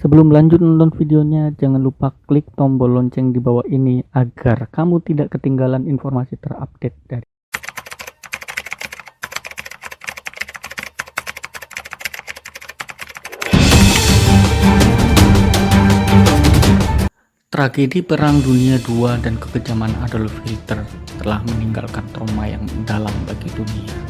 Sebelum lanjut nonton videonya, jangan lupa klik tombol lonceng di bawah ini agar kamu tidak ketinggalan informasi terupdate dari Tragedi Perang Dunia II dan kekejaman Adolf Hitler telah meninggalkan trauma yang mendalam bagi dunia.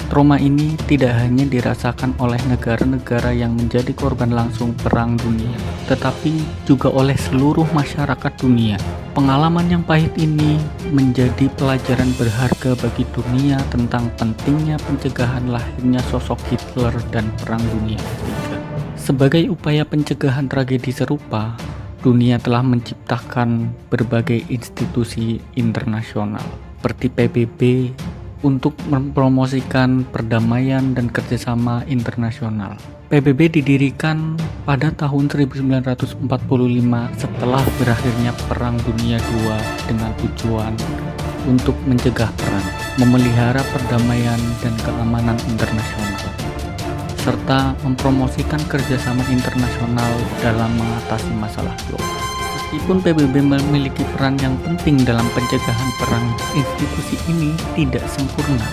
Trauma ini tidak hanya dirasakan oleh negara-negara yang menjadi korban langsung Perang Dunia, tetapi juga oleh seluruh masyarakat dunia. Pengalaman yang pahit ini menjadi pelajaran berharga bagi dunia tentang pentingnya pencegahan lahirnya sosok Hitler dan Perang Dunia III. Sebagai upaya pencegahan tragedi serupa, dunia telah menciptakan berbagai institusi internasional seperti PBB untuk mempromosikan perdamaian dan kerjasama internasional. PBB didirikan pada tahun 1945 setelah berakhirnya Perang Dunia II dengan tujuan untuk mencegah perang, memelihara perdamaian dan keamanan internasional, serta mempromosikan kerjasama internasional dalam mengatasi masalah global. Meskipun PBB memiliki peran yang penting dalam pencegahan perang, institusi ini tidak sempurna.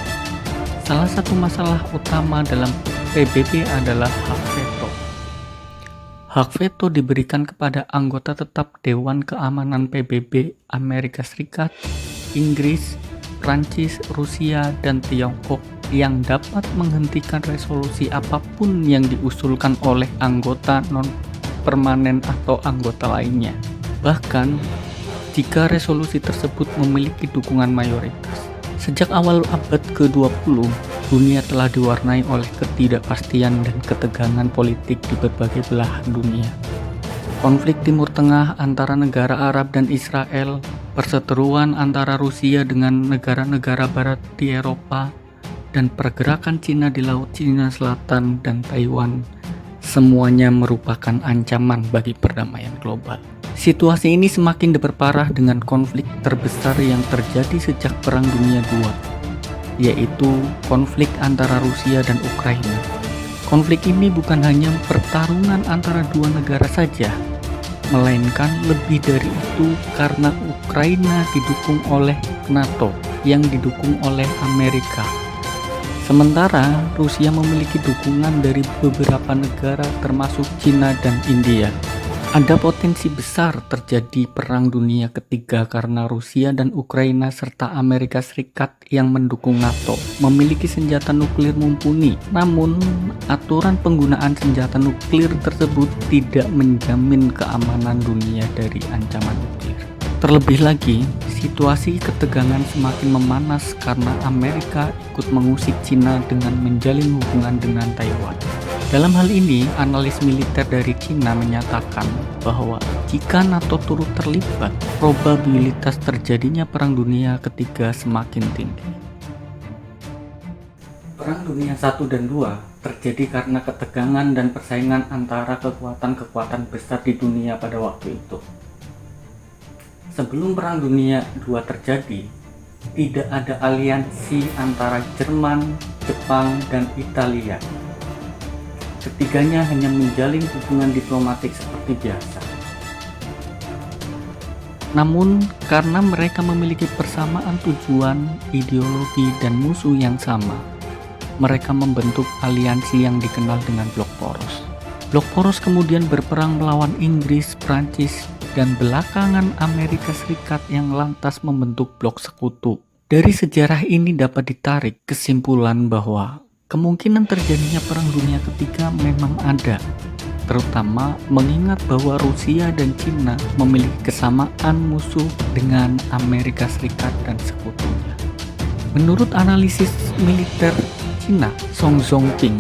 Salah satu masalah utama dalam PBB adalah hak veto. Hak veto diberikan kepada anggota tetap Dewan Keamanan PBB Amerika Serikat, Inggris, Prancis, Rusia, dan Tiongkok yang dapat menghentikan resolusi apapun yang diusulkan oleh anggota non-permanen atau anggota lainnya. Bahkan, jika resolusi tersebut memiliki dukungan mayoritas. Sejak awal abad ke-20, dunia telah diwarnai oleh ketidakpastian dan ketegangan politik di berbagai belahan dunia. Konflik Timur Tengah antara negara Arab dan Israel, perseteruan antara Rusia dengan negara-negara barat di Eropa, dan pergerakan Cina di Laut Cina Selatan dan Taiwan, semuanya merupakan ancaman bagi perdamaian global. Situasi ini semakin diperparah dengan konflik terbesar yang terjadi sejak Perang Dunia II, yaitu konflik antara Rusia dan Ukraina. Konflik ini bukan hanya pertarungan antara dua negara saja, melainkan lebih dari itu karena Ukraina didukung oleh NATO yang didukung oleh Amerika. Sementara Rusia memiliki dukungan dari beberapa negara termasuk Cina dan India. Ada potensi besar terjadi Perang Dunia Ketiga karena Rusia dan Ukraina serta Amerika Serikat yang mendukung NATO memiliki senjata nuklir mumpuni. Namun, aturan penggunaan senjata nuklir tersebut tidak menjamin keamanan dunia dari ancaman nuklir. Terlebih lagi, situasi ketegangan semakin memanas karena Amerika ikut mengusik Cina dengan menjalin hubungan dengan Taiwan. Dalam hal ini, analis militer dari Cina menyatakan bahwa jika NATO turut terlibat, probabilitas terjadinya Perang Dunia Ketiga semakin tinggi. Perang Dunia I dan II terjadi karena ketegangan dan persaingan antara kekuatan-kekuatan besar di dunia pada waktu itu. Sebelum Perang Dunia II terjadi, tidak ada aliansi antara Jerman, Jepang, dan Italia. Ketiganya hanya menjalin hubungan diplomatik seperti biasa. Namun, karena mereka memiliki persamaan tujuan, ideologi, dan musuh yang sama, mereka membentuk aliansi yang dikenal dengan Blok Poros. Blok Poros kemudian berperang melawan Inggris, Prancis, dan belakangan Amerika Serikat yang lantas membentuk Blok Sekutu. Dari sejarah ini dapat ditarik kesimpulan bahwa kemungkinan terjadinya Perang Dunia Ketiga memang ada, terutama mengingat bahwa Rusia dan Cina memiliki kesamaan musuh dengan Amerika Serikat dan sekutunya. Menurut analisis militer Cina, Song Zongping,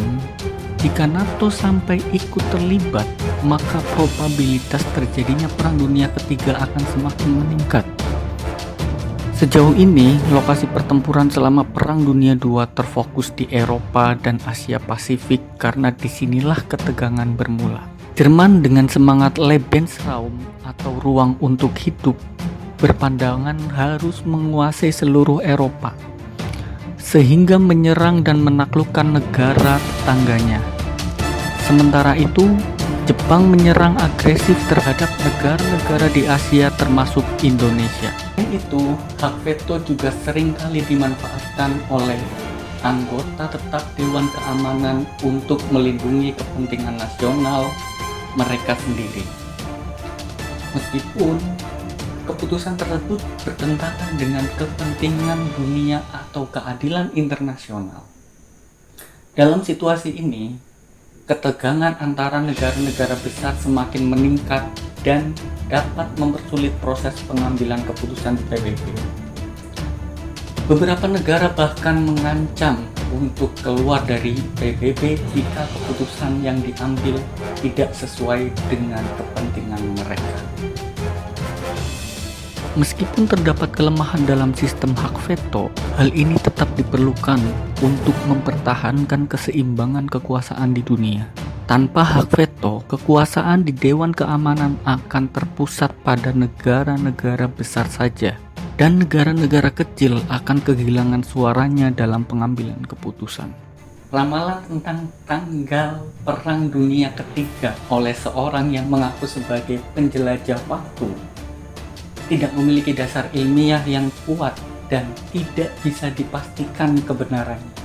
jika NATO sampai ikut terlibat, maka probabilitas terjadinya Perang Dunia Ketiga akan semakin meningkat. Sejauh ini, lokasi pertempuran selama Perang Dunia II terfokus di Eropa dan Asia Pasifik karena disinilah ketegangan bermula. Jerman dengan semangat Lebensraum atau ruang untuk hidup berpandangan harus menguasai seluruh Eropa, sehingga menyerang dan menaklukkan negara tetangganya. Sementara itu, Jepang menyerang agresif terhadap negara-negara di Asia termasuk Indonesia. Selain itu, hak veto juga seringkali dimanfaatkan oleh anggota tetap Dewan Keamanan untuk melindungi kepentingan nasional mereka sendiri. Meskipun keputusan tersebut bertentangan dengan kepentingan dunia atau keadilan internasional. Dalam situasi ini, ketegangan antara negara-negara besar semakin meningkat dan dapat mempersulit proses pengambilan keputusan di PBB. Beberapa negara bahkan mengancam untuk keluar dari PBB jika keputusan yang diambil tidak sesuai dengan kepentingan mereka. Meskipun terdapat kelemahan dalam sistem hak veto, hal ini tetap diperlukan untuk mempertahankan keseimbangan kekuasaan di dunia. Tanpa hak veto, kekuasaan di Dewan Keamanan akan terpusat pada negara-negara besar saja, dan negara-negara kecil akan kehilangan suaranya dalam pengambilan keputusan. Ramalan tentang tanggal Perang Dunia Ketiga oleh seorang yang mengaku sebagai penjelajah waktu tidak memiliki dasar ilmiah yang kuat dan tidak bisa dipastikan kebenarannya.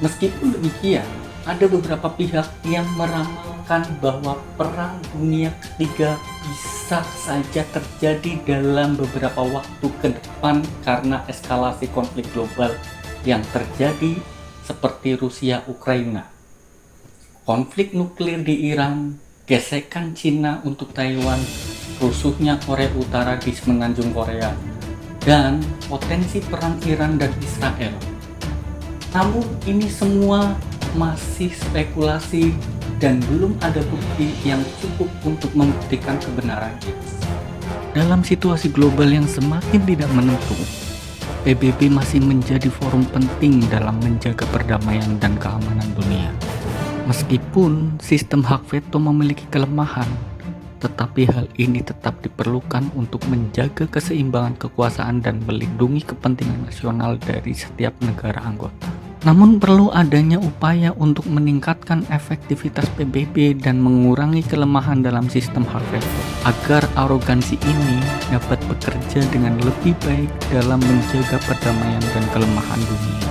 Meskipun demikian, ada beberapa pihak yang meramalkan bahwa Perang Dunia Ketiga bisa saja terjadi dalam beberapa waktu ke depan karena eskalasi konflik global yang terjadi seperti Rusia-Ukraina, konflik nuklir di Iran, gesekan Cina untuk Taiwan, rusuhnya Korea Utara di semenanjung Korea, dan potensi perang Iran dan Israel. Namun ini semua masih spekulasi dan belum ada bukti yang cukup untuk membuktikan kebenarannya. Dalam situasi global yang semakin tidak menentu, PBB masih menjadi forum penting dalam menjaga perdamaian dan keamanan dunia. Meskipun sistem hak veto memiliki kelemahan, tetapi hal ini tetap diperlukan untuk menjaga keseimbangan kekuasaan dan melindungi kepentingan nasional dari setiap negara anggota. Namun perlu adanya upaya untuk meningkatkan efektivitas PBB dan mengurangi kelemahan dalam sistem hak veto agar arogansi ini dapat bekerja dengan lebih baik dalam menjaga perdamaian dan kelemahan dunia.